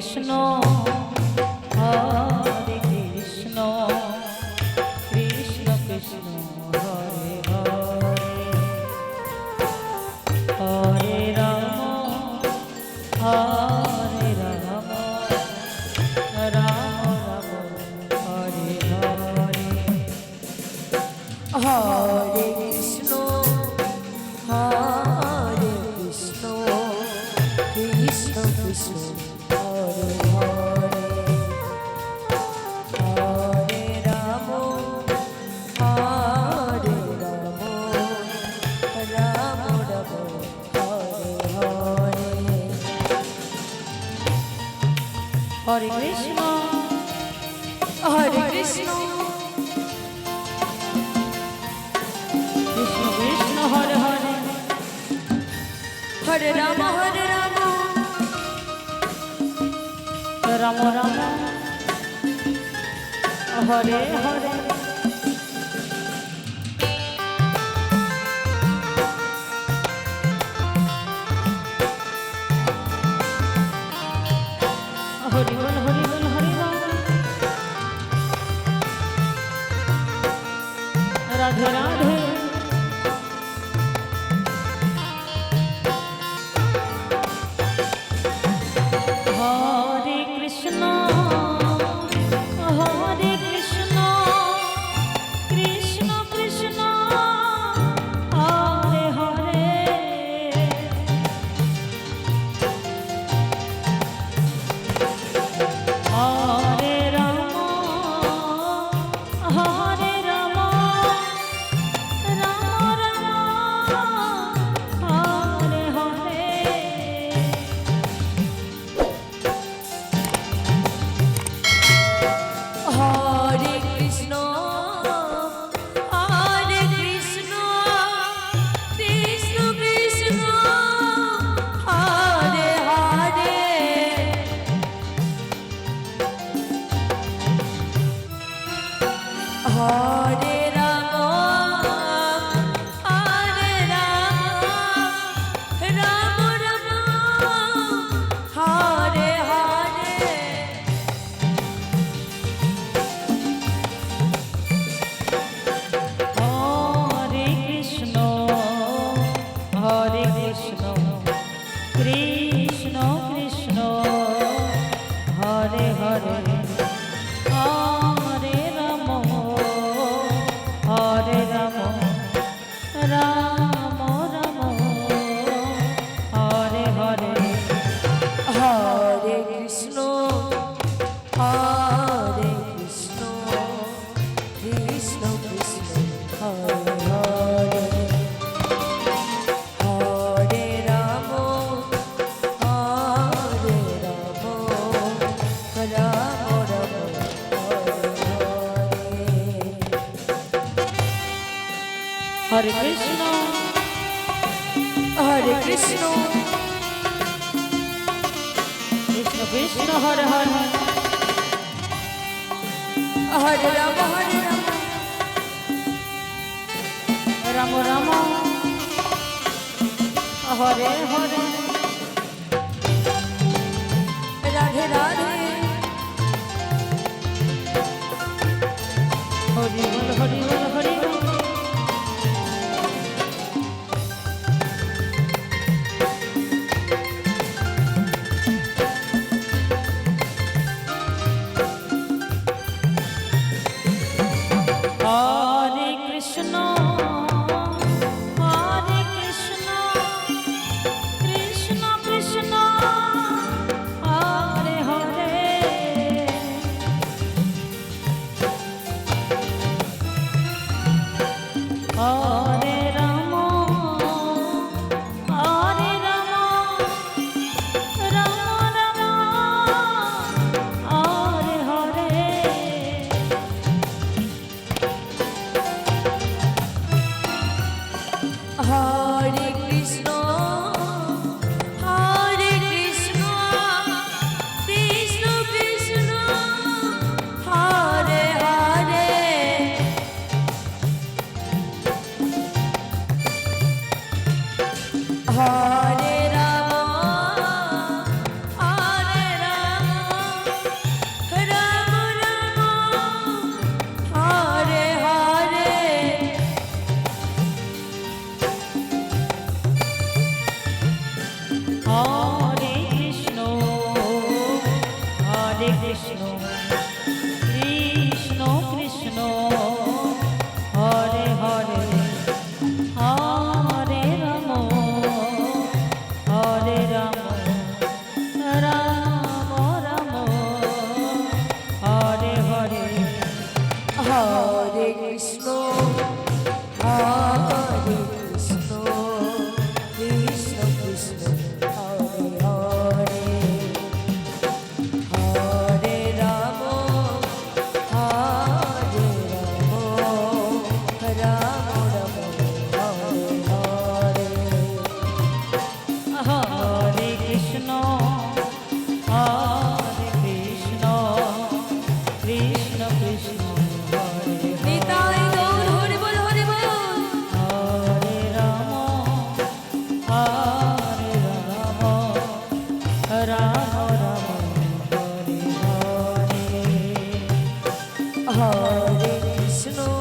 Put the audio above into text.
Krishna হরে Krishna Krishna Krishna Hare Hare Hare Ram হরে Ram Ram Hare Hare Hare Krishna হরে Krishna Krishna Krishna Hare Hare Hare Ram হরে Ram Ram Ram Hare Hare Hare Krishna হরে Krishna Krishna Krishna Hare Hare Hare Ram Ram Ram Hare Hare Hari বল Hari বল Hari Ram Radhe Radhe হরে Krishna হরে Krishna Krishna Krishna Hare Hare Hare Ram হরে Ram Ram Ram Hare Hare Hare Krishna হরে Krishna Krishna Krishna Hare Hare Hare Ram হরে Ram Ram Ram Hare Hare Hare Krishna Krishna Krishna Hare Hare Hare Ram হরে Ram Ram Ram Hare Hare Hare Krishna হরে Krishna Krishna Krishna Hare Hare Hare Ram হরে Ram Ram Ram Hare Hare Hare Krishna হরে Krishna Krishna Krishna Hare Hare Hare Ram Ram Ram Hare Hare Radhe Radhe Hari বল Hari বল Hari বল হরে Krishna Krishna Krishna